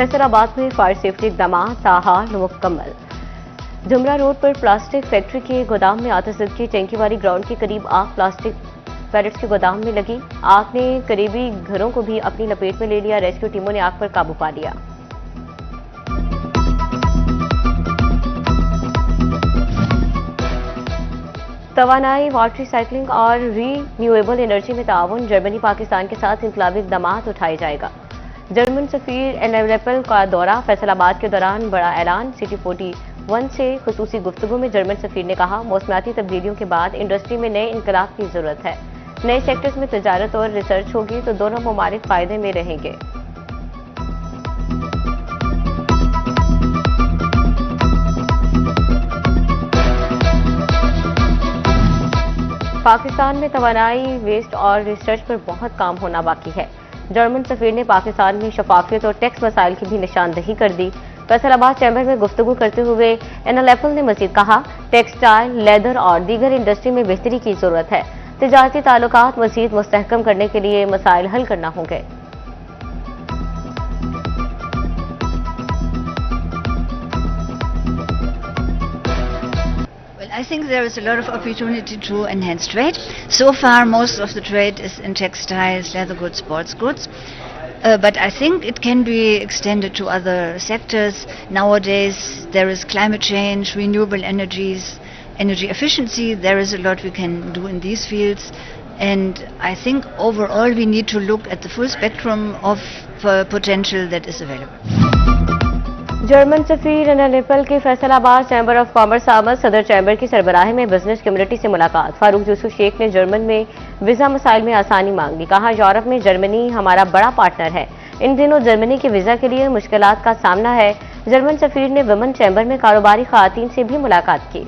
फैसलाबाद में fire safety इकदाम ताहाल मुकम्मल। जुमरा रोड पर प्लास्टिक फैक्ट्री के गोदाम में आतिशबाजी टैंकीवाली ग्राउंड के करीब आग प्लास्टिक पैलेट्स के गोदाम में लगी। आग ने करीबी घरों को भी अपनी लपेट में ले लिया। रेस्क्यू टीमों ने आग पर काबू पा लिया। तवानाई, वाटर रिसाइकलिंग और रीन्यूएबल एनर्जी में ताउन, जर्मनी पाकिस्तान के साथ इनकलाबी इकदाम उठाए जाएगा। जर्मन सफीर एनएलएपल का दौरा, फैसलाबाद के दौरान बड़ा ऐलान। सिटी 41 से खुसूसी गुफ्तगू में जर्मन सफीर ने कहा, मौसमियाती तब्दीलियों के बाद इंडस्ट्री में नए इनकलाब की जरूरत है। नए सेक्टर्स में तजारत और रिसर्च होगी तो दोनों ममालिक फायदे में रहेंगे। पाकिस्तान में तवानाई, वेस्ट और रिसर्च पर बहुत काम होना बाकी है। जर्मन सफीर ने पाकिस्तान में शफाफियत और टैक्स मसाइल की भी निशानदही कर दी। फैसलाबाद चैम्बर में गुफ्तगू करते हुए एनएलएपल ने मजीद कहा, टेक्सटाइल, लेदर और दीगर इंडस्ट्री में बेहतरी की जरूरत है। तिजारती ताल्लुकात मजीद मुस्तहकम करने के लिए मसाइल हल करना होंगे। I think there is a lot of opportunity to enhance trade. So far, most of the trade is in textiles, leather goods, sports goods. But I think it can be extended to other sectors. Nowadays, there is climate change, renewable energies, energy efficiency. There is a lot we can do in these fields. And I think overall we need to look at the full spectrum of potential that is available. German सफीर एनएलएपल के Faisalabad chamber of commerce आमद, सदर chamber की सरबराही में business community से मुलाकात। फारूक यूसुफ शेख ने जर्मन में वीजा मसाइल में आसानी मांगी। कहा, यूरोप में जर्मनी हमारा बड़ा पार्टनर है। इन दिनों जर्मनी के वीजा के लिए मुश्किलात का सामना है। जर्मन सफीर ने वुमेन चैम्बर में कारोबारी खवातीन से भी मुलाकात की।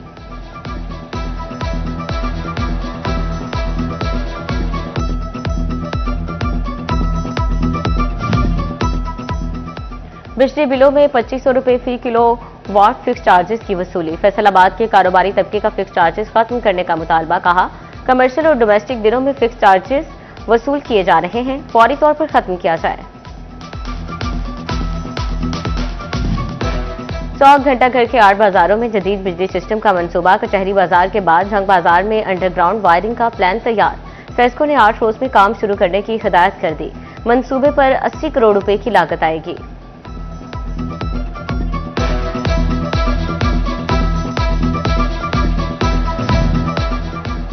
बिजली बिलों में 2500 रुपए फी किलो वाट फिक्स चार्जेस की वसूली। फैसलाबाद के कारोबारी तबके का फिक्स चार्जेस खत्म करने का मुतालबा। कहा, कमर्शियल और डोमेस्टिक बिलों में फिक्स चार्जेस वसूल किए जा रहे हैं, फौरी तौर पर खत्म किया जाए। 100 घंटा घर के 8 बाजारों में जदीद बिजली सिस्टम का मंसूबा। कचहरी बाजार के बाद जंग बाजार में अंडरग्राउंड वायरिंग का प्लान तैयार। फेस्को ने 8 रोज में काम शुरू करने की हिदायत कर दी। मंसूबे पर 80 करोड़ रुपए की लागत आएगी।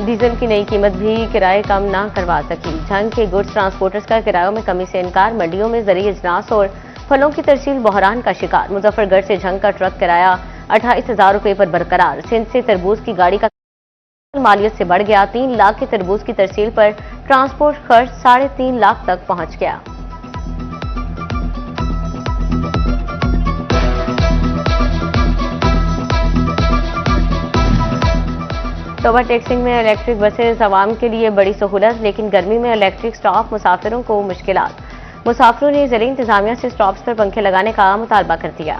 डीजल की नई कीमत भी किराए कम ना करवा सकी। झंग के गुड्स ट्रांसपोर्टर्स का किरायों में कमी से इनकार। मंडियों में ज़रूरी अजनास और फलों की तरसील बहरान का शिकार। मुजफ्फरगढ़ से झंग का ट्रक किराया 28,000 रुपए पर बरकरार। सिंध से तरबूज की गाड़ी का मालियत से बढ़ गया। 3 लाख के तरबूज की तरसील पर ट्रांसपोर्ट खर्च 3.5 लाख तक पहुंच गया। ओवर टैक्सिंग में इलेक्ट्रिक बसेस आवाम के लिए बड़ी सहूलत, लेकिन गर्मी में इलेक्ट्रिक स्टॉप मुसाफिरों को मुश्किलात। मुसाफिरों ने जिले इंतजामिया से स्टॉप्स पर पंखे लगाने का मुतालबा कर दिया।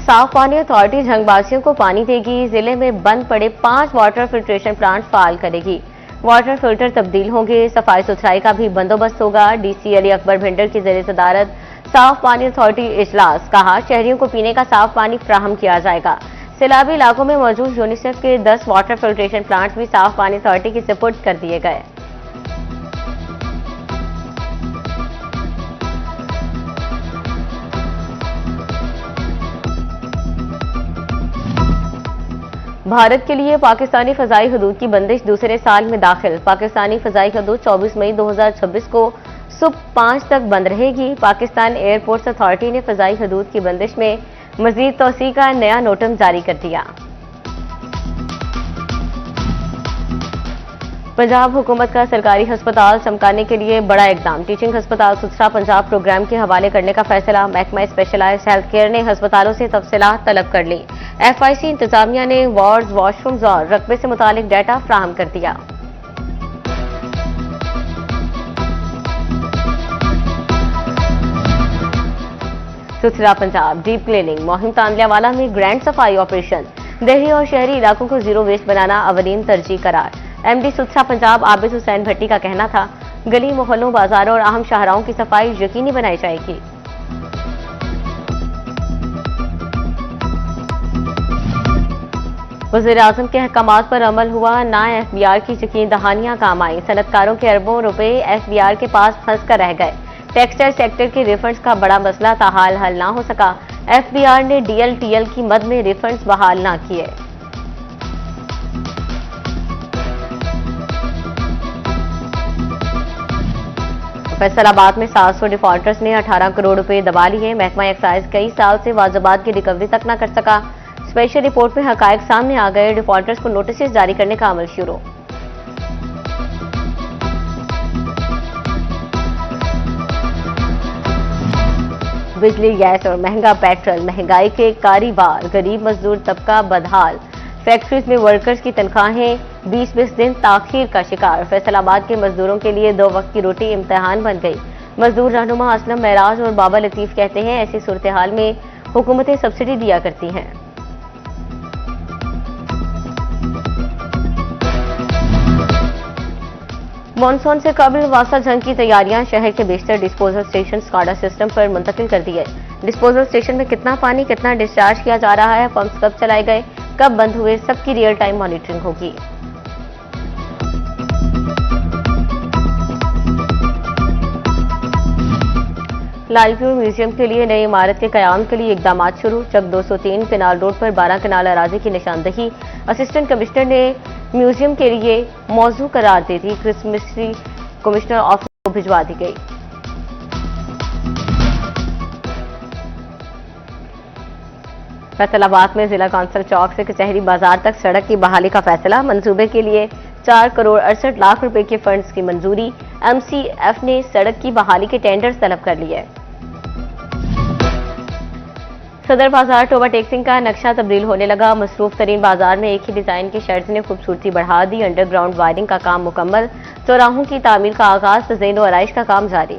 साफ पानी अथॉरिटी झंगबासियों को पानी देगी। जिले में बंद पड़े 5 वाटर फिल्ट्रेशन प्लांट फाल करेगी। वाटर फिल्टर तब्दील होंगे। सफाई सुथराई का भी बंदोबस्त होगा। डीसी अली अकबर भिंडर की ज़ेरे सदारत साफ पानी अथॉरिटी इजलास। कहा, शहरियों को पीने का साफ पानी फराहम किया जाएगा। सैलाबी इलाकों में मौजूद यूनिसेफ के 10 वाटर फिल्ट्रेशन प्लांट भी साफ पानी अथॉरिटी की सुपुर्द कर दिए गए। भारत के लिए पाकिस्तानी फजाई हदूद की बंदिश दूसरे साल में दाखिल। पाकिस्तानी फजाई हदूद 24 मई 2026 को सुबह 5 तक बंद रहेगी। पाकिस्तान एयरपोर्ट्स अथॉरिटी ने फजाई हदूद की बंदिश में मजीद तोसी का नया नोटिस जारी कर दिया। पंजाब हुकूमत का सरकारी अस्पताल चमकाने के लिए बड़ा इकदाम। टीचिंग अस्पताल सुथरा पंजाब प्रोग्राम के हवाले करने का फैसला। महकमा स्पेशलाइज्ड हेल्थ केयर ने अस्पतालों से तफसीलात तलब कर ली। FIC इंतजामिया ने वार्ड्स, वॉशरूम्स और रकबे से मुतालिक डाटा फ्राहम कर दिया। सुथरा पंजाब डीप क्लीनिंग मुहिम तांदलियावाला में ग्रैंड सफाई ऑपरेशन। दिल्ली और शहरी इलाकों को जीरो वेस्ट बनाना अवलीन तरजीह करार। एमडी सुत्सा पंजाब आबिद हुसैन भट्टी का कहना था, गली मोहल्लों, बाजारों और अहम शाहराहों की सफाई यकीनी बनाई जाएगी। वज़ीर-ए-आज़म के अहकामात पर अमल हुआ ना, एफबीआर की यकीन दहानियां काम आई। सनतकारों के अरबों रुपए एफबीआर के पास फंस कर रह गए। टेक्सटाइल सेक्टर के रिफंड्स का बड़ा मसला ताहाल हल ना हो सका। एफबीआर ने डीएलटीएल की मद में रिफंड्स बहाल ना किए। फैसलाबाद में 700 डिफॉल्टर्स ने 18 करोड़ रुपए दबा लिए। महकमा एक्साइज कई साल से वाजबात की रिकवरी तक न कर सका। स्पेशल रिपोर्ट में हकायक सामने आ गए। डिफॉल्टर्स को नोटिस जारी करने का अमल शुरू। बिजली, गैस और महंगा पेट्रोल, महंगाई के कारीबार, गरीब मजदूर तबका बदहाल। फैक्ट्रीज में वर्कर्स की तनख्वाहें 20-20 दिन ताखीर का शिकार। फैसलाबाद के मजदूरों के लिए 2 वक्त की रोटी इम्तिहान बन गई। मजदूर रहनुमा असलम महराज और बाबा लतीफ कहते हैं, ऐसी सूरत हाल में हुकूमतें सब्सिडी दिया करती हैं। मॉनसून से कबल वासा जंग की तैयारियां। शहर के बेशतर डिस्पोजल स्टेशन स्काडा सिस्टम पर मुंतकिल कर दिए। डिस्पोजल स्टेशन में कितना पानी, कितना डिस्चार्ज किया जा रहा है, पंप्स कब चलाए गए, कब बंद हुए, सबकी रियल टाइम मॉनिटरिंग होगी। लालपुर म्यूजियम के लिए नई इमारत के कयाम के लिए इकदाम शुरू। चक 203 केनाल रोड पर 12 केनाल अराजी की निशानदही असिस्टेंट कमिश्नर ने म्यूजियम के लिए मौजू करार दे दी। क्रिसमसी कमिश्नर ऑफिस को भिजवा दी गई। फैसलाबाद में जिला कौंसल चौक से कचहरी बाजार तक सड़क की बहाली का फैसला। मंसूबे के लिए 4 करोड़ 68 लाख रुपए के फंड्स की मंजूरी। एमसीएफ ने सड़क की बहाली के टेंडर्स तलब कर लिए। सदर बाजार टोबा टेक्सिंग का नक्शा तब्दील होने लगा। मसरूफ तरीन बाजार में एक ही डिजाइन के शेड्स ने खूबसूरती बढ़ा दी। अंडरग्राउंड वायरिंग का काम मुकम्मल। चौराहों की तामीर का आगाज, तज़ीन व आराइश का काम जारी।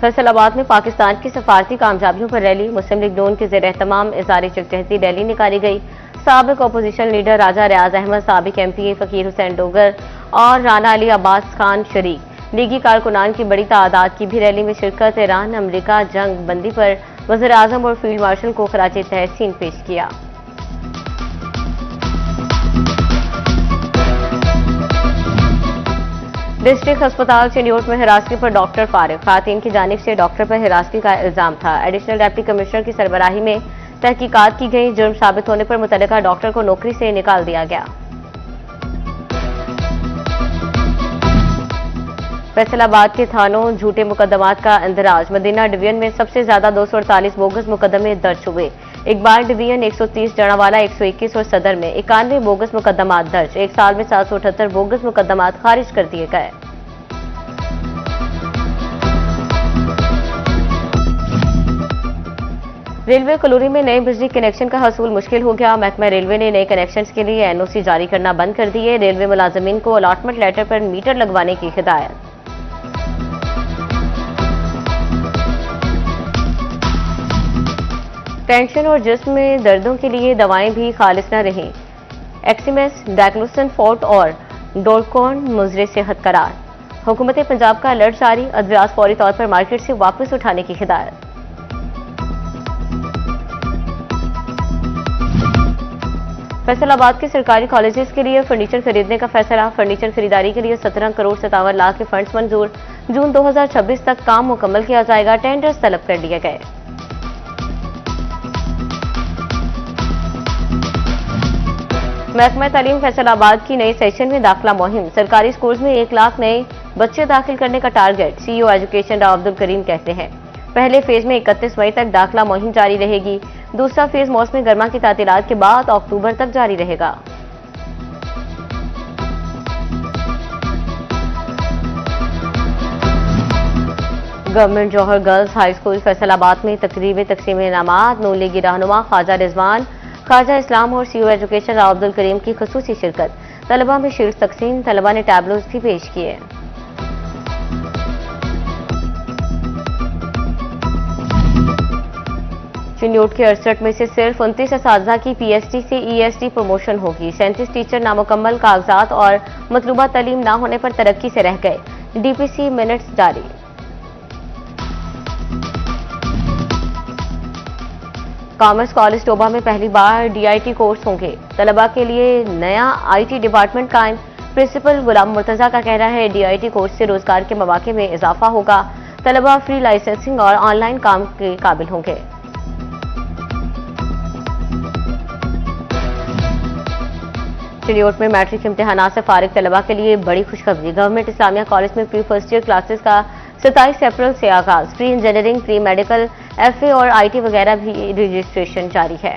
फैसलाबाद में पाकिस्तान की सफारती कामयाबियों पर रैली। मुस्लिम लीग नून के ज़ेर एहतमाम इज़हार यकजहती रैली निकाली गई। साबिक अपोजिशन लीडर राजा रियाज अहमद, साबिक एमपी फकीर हुसैन डोगर और राना अली अब्बास खान शरीक। लीगी कारकुनान की बड़ी तादाद की भी रैली में शिरकत। ईरान अमरीका जंग बंदी पर वज़ीर-ए-आज़म और फील्ड मार्शल को खराज तहसीन पेश किया। डिस्ट्रिक्ट अस्पताल चिन्योट में हिरासती पर डॉक्टर फारिग। खातून की जानिब से डॉक्टर पर हिरासती का इल्जाम था। एडिशनल डिप्टी कमिश्नर की सरबराही में तहकीकात की गई। जुर्म साबित होने पर मुतल्लिका डॉक्टर को नौकरी से निकाल दिया गया। फैसलाबाद के थानों झूठे मुकदमात का इंदराज। मदीना डिवीजन में सबसे ज्यादा 248 बोगस मुकदमे दर्ज हुए। इकबाल डिवीजन 130, जड़ावाला 121 और सदर में 91 बोगस मुकदमात दर्ज। एक साल में 778 बोगस मुकदमात खारिज कर दिए गए। रेलवे कलोनी में नए बिजली कनेक्शन का हसूल मुश्किल हो गया। महकमा रेलवे ने नए कनेक्शन के लिए एनओसी जारी करना बंद कर दिए। रेलवे मुलाजमीन को अलॉटमेंट लेटर पर मीटर लगवाने की हिदायत। टेंशन और जिस्म में दर्दों के लिए दवाएं भी खालिस न रहीं। एक्सिमेस, डाइक्लोसन फोर्ट और डोरकॉन मुजरे सेहत करार। हुकूमत पंजाब का अलर्ट जारी। अद्वियात फौरी तौर पर मार्केट से वापस उठाने की हिदायत। फैसलाबाद के सरकारी कॉलेजेस के लिए फर्नीचर खरीदने का फैसला। फर्नीचर खरीदारी के लिए 17 करोड़ 57 लाख के फंड्स मंजूर। जून 2026 तक काम मुकम्मल किया जाएगा। टेंडर्स तलब कर लिए गए। महकमा तालीम फैसलाबाद की नए सेशन में दाखिला मुहिम। सरकारी स्कूल्स में 1 लाख नए बच्चे दाखिल करने का target. CEO education Rao Abdul Karim कहते हैं, पहले फेज में 31 मई तक दाखिला मुहिम जारी रहेगी। दूसरा फेज मौसम गर्मा की तातीलात के बाद अक्टूबर तक जारी रहेगा। गवर्नमेंट जौहर गर्ल्स हाई स्कूल फैसलाबाद में तकरीब तकसीम इनामात। नून लीगी रहनुमा ख्वाजा रिजवान, ख्वाजा इस्लाम और सीईओ एजुकेशन राव अब्दुल करीम की खुसूसी शिरकत। तलबा में शील्ड तकसीम। तलबा ने टैबलोज भी पेश किए। चिन्योट के 68 में से सिर्फ 29 असातिज़ा की पीएचडी से ईएसडी प्रमोशन होगी। 37 टीचर नामुकम्मल कागजात और मतलूबा तालीम न होने पर तरक्की से रह गए। डीपीसी मिनट्स जारी। कॉमर्स कॉलेज टोबा में पहली बार डीआईटी कोर्स होंगे। तलबा के लिए नया आईटी डिपार्टमेंट कायम। प्रिंसिपल गुलाम मुर्तजा का कहना है डीआईटी कोर्स से रोजगार के मौके में इजाफा होगा। तलबा फ्री लाइसेंसिंग और ऑनलाइन काम के काबिल होंगे। चिन्योट में मैट्रिक इम्तिहानात से फारिग तलबा के लिए बड़ी खुशखबरी। गवर्नमेंट इस्लामिया कॉलेज में प्री फर्स्ट ईयर क्लासेस का 27 अप्रैल से आगाज। Pre engineering, pre medical, FA और आईटी वगैरह भी रजिस्ट्रेशन जारी है।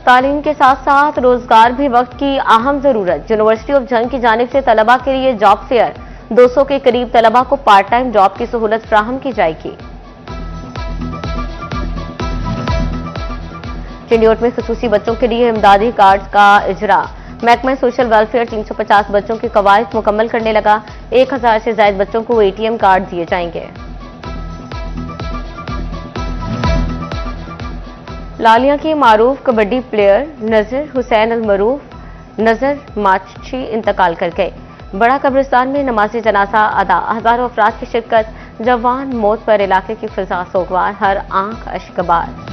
तालीम के साथ साथ रोजगार भी वक्त की अहम जरूरत। यूनिवर्सिटी ऑफ जंग की जानिब से तलबा के लिए जॉब फेयर। 200 के करीब तलबा को पार्ट टाइम जॉब की सहूलत फ्राहम की जाएगी। चिन्योट में खुसूसी बच्चों के लिए इमदादी कार्ड का इजरा। महकमा सोशल वेलफेयर 350 बच्चों के कवायद मुकम्मल करने लगा। 1000 से ज्यादा बच्चों को एटीएम कार्ड दिए जाएंगे। लालिया के मारूफ कबड्डी प्लेयर नजर हुसैन अल मरूफ नजर माची इंतकाल कर गए। बड़ा कब्रिस्तान में नमाज जनाजा अदा। हजारों अफराद की शिरकत। जवान मौत पर इलाके की फिजा सोगवार, हर आंख अश्कबार।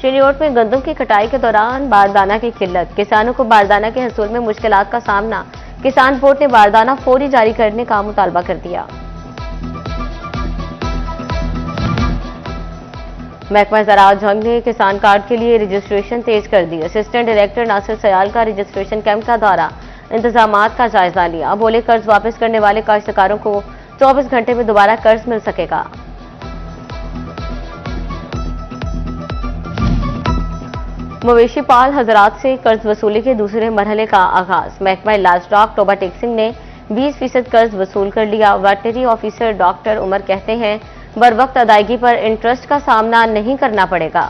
चिन्योट में गंदम की कटाई के दौरान बारदाना की किल्लत। किसानों को बारदाना के हसूल में मुश्किलात का सामना। किसान बोर्ड ने बारदाना फौरी जारी करने का मुतालबा कर दिया। महकमा ज़राअत जंग ने किसान कार्ड के लिए रजिस्ट्रेशन तेज कर दी। असिस्टेंट डायरेक्टर नासिर सयाल का रजिस्ट्रेशन कैंप का दौरा। इंतजामात का जायजा लिया। बोले कर्ज वापस करने वाले काश्तकारों को 24 घंटे में दोबारा कर्ज मिल सकेगा। मवेशी पाल हजरात से कर्ज वसूली के दूसरे मरहले का आगाज। महकमा लाइवस्टॉक टोबा टेक्सिंग ने 20% कर्ज वसूल कर लिया। वेटनरी ऑफिसर डॉक्टर उमर कहते हैं बर वक्त अदायगी पर इंटरेस्ट का सामना नहीं करना पड़ेगा।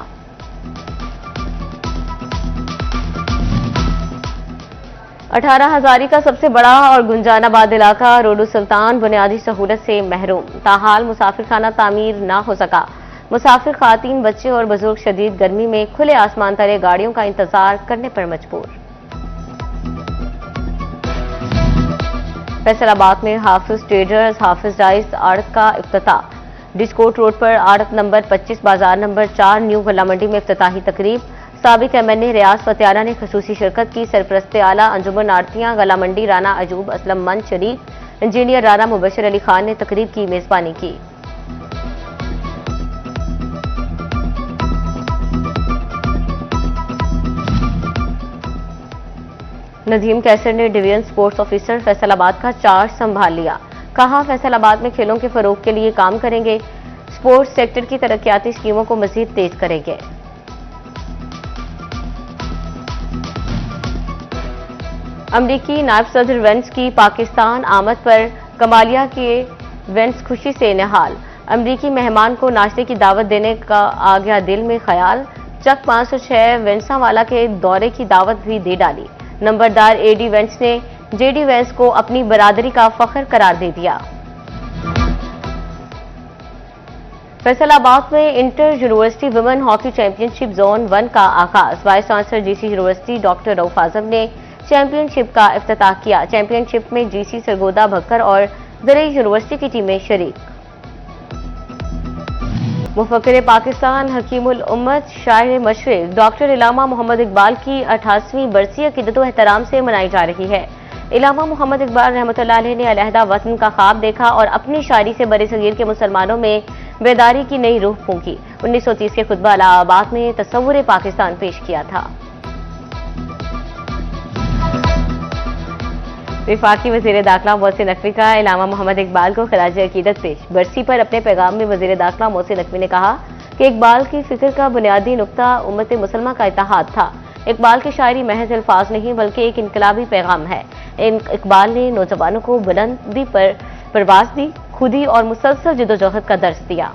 अठारह हजारी का सबसे बड़ा और गुंजानाबाद इलाका रोडू सुल्तान बुनियादी सहूलत से महरूम। ताहाल मुसाफिर खाना तामीर ना हो सका। मुसाफिर खातीन, बच्चे और बुजुर्ग शदीद गर्मी में खुले आसमान तले गाड़ियों का इंतजार करने पर मजबूर। फैसलाबाद में हाफिज ट्रेडर्स हाफिज डाइस आड़त का इफ्तिताह। डिस्कोट रोड पर आड़त नंबर 25 बाजार नंबर 4 न्यू गला मंडी में इफ्तिताही तकरीब। साबिक एमएनए रियाज फतियाना ने खसूसी शिरकत की। सरपरस्ते आला अंजुमन आड़तियां गला मंडी राना अजूब असलम मन शरीफ, इंजीनियर राना मुबशर अली खान ने तकरीब की मेजबानी की। नदीम कैसर ने डिवीजन स्पोर्ट्स ऑफिसर फैसलाबाद का चार्ज संभाल लिया। कहा फैसलाबाद में खेलों के फरोग के लिए काम करेंगे। स्पोर्ट्स सेक्टर की तरक्याती स्कीमों को मजीद तेज करेंगे। अमरीकी नायब सदर वेंस की पाकिस्तान आमद पर कमालिया के वेंस खुशी से निहाल। अमरीकी मेहमान को नाश्ते की दावत देने का आ गया दिल में ख्याल। चक 506 वेंसावाला के दौरे की दावत भी दे डाली। नंबरदार एडी वेंस ने जेडी वेंस को अपनी बरादरी का फख्र करार दे दिया। फैसलाबाद में inter university women hockey championship zone 1 का आगाज। Vice chancellor GC university doctor Rauf Azam ने चैंपियनशिप का इफ्तिताह किया। चैंपियनशिप में जीसी सरगोदा भक्कर और ज़रई यूनिवर्सिटी की टीमें शरीक। मुफक्किर पाकिस्तान हकीमुल उम्मत शायर मशरिक डॉक्टर इलामा मोहम्मद इकबाल की 88वीं बरसी अकीदतो एहतराम से मनाई जा रही है। इलामा मोहम्मद इकबाल रहमतुल्लाह अलैह ने अलहदा वतन का ख्वाब देखा और अपनी शायरी से बरे सगीर के मुसलमानों में बेदारी की नई रूह फूंकी। 1930 के खुतबा इलाहाबाद में तस्वुर पाकिस्तान पेश किया था। वफाकी वज़ीर दाखिला मोहसिन नकवी का इलामा मोहम्मद इकबाल को खराज अकीदत पेश। बरसी पर अपने पैगाम में वज़ीर दाखिला मोहसिन नकवी ने कहा कि इकबाल की फिक्र का बुनियादी नुक्ता उम्मत मुसलमा का इत्तेहाद था। इकबाल की शायरी महज अल्फाज नहीं बल्कि एक इनकलाबी पैगाम है। इकबाल ने नौजवानों को बुलंदी पर परवाज दी, खुदी और मुसलसल जिद्दोजहद का दर्स दिया।